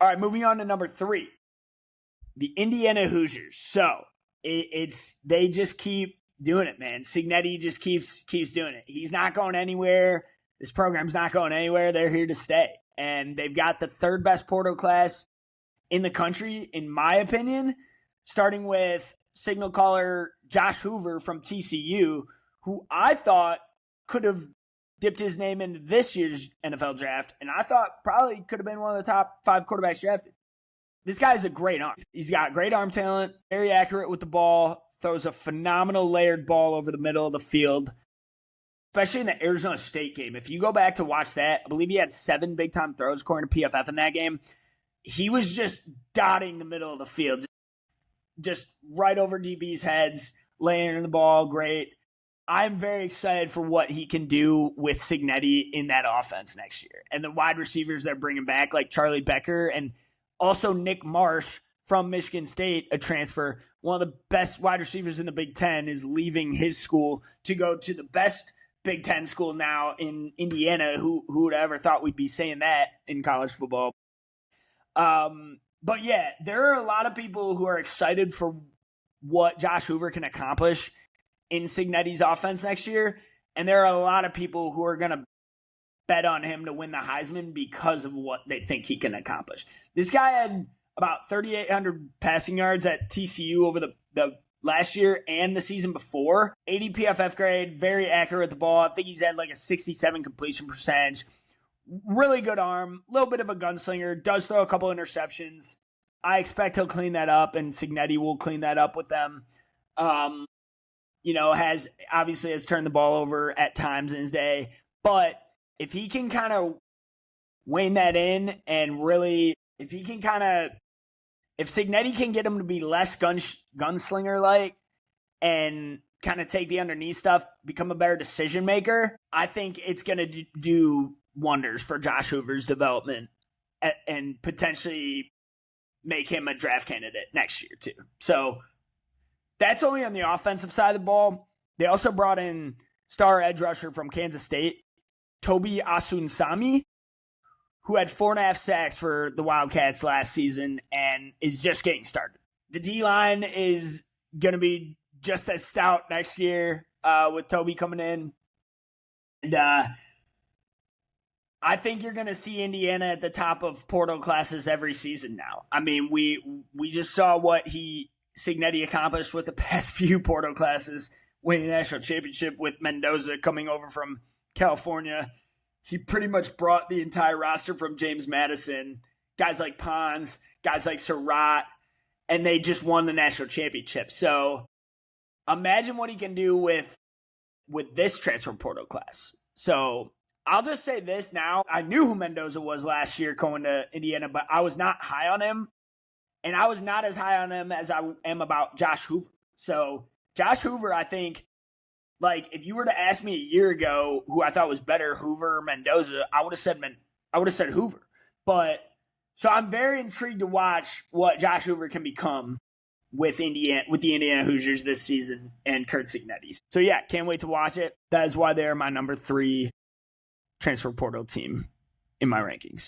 All right, moving on to number 3, the Indiana Hoosiers. So they just keep doing it, man. Cignetti just keeps doing it. He's not going anywhere. This program's not going anywhere. They're here to stay. And they've got the 3rd best portal class in the country, in my opinion, starting with signal caller Josh Hoover from TCU, who I thought could have dipped his name into this year's NFL draft, and I thought probably could have been one of the top 5 quarterbacks drafted. This guy's a great arm. He's got great arm talent, very accurate with the ball, throws a phenomenal layered ball over the middle of the field, especially in the Arizona State game. If you go back to watch that, I believe he had 7 big-time throws according to PFF in that game. He was just dotting the middle of the field, just right over DB's heads, laying the ball, great. I'm very excited for what he can do with Cignetti in that offense next year. And the wide receivers they're bringing back, like Charlie Becker and also Nick Marsh from Michigan State, a transfer. One of the best wide receivers in the Big Ten is leaving his school to go to the best Big Ten school now in Indiana. Who would have ever thought we'd be saying that in college football? But yeah, there are a lot of people who are excited for what Josh Hoover can accomplish in Cignetti's offense next year. And there are a lot of people who are going to bet on him to win the Heisman because of what they think he can accomplish. This guy had about 3,800 passing yards at TCU over the last year and the season before. 80 PFF grade, very accurate with the ball. I think he's had like a 67 completion percentage. Really good arm, a little bit of a gunslinger, does throw a couple interceptions. I expect he'll clean that up, and Cignetti will clean that up with them. Has turned the ball over at times in his day. But if he can kind of wane that in and really, if Cignetti can get him to be less gunslinger-like and kind of take the underneath stuff, become a better decision maker, I think it's going to do wonders for Josh Hoover's development and potentially make him a draft candidate next year too. So that's only on the offensive side of the ball. They also brought in star edge rusher from Kansas State, Toby Asunsami, who had 4.5 sacks for the Wildcats last season and is just getting started. The D-line is going to be just as stout next year with Toby coming in. And I think you're going to see Indiana at the top of portal classes every season now. I mean, we just saw what Cignetti accomplished with the past few portal classes, winning a national championship with Mendoza coming over from California. He pretty much brought the entire roster from James Madison, guys like Pons, guys like Surratt, and they just won the national championship. So imagine what he can do with this transfer portal class. So I'll just say this now. I knew who Mendoza was last year going to Indiana, but I was not high on him. And I was not as high on him as I am about Josh Hoover. So Josh Hoover, I think, like, if you were to ask me a year ago who I thought was better, Hoover or Mendoza, I would have said Hoover. But so I'm very intrigued to watch what Josh Hoover can become with the Indiana Hoosiers this season and Curt Cignetti. So yeah, can't wait to watch it. That is why they're my number 3 transfer portal team in my rankings.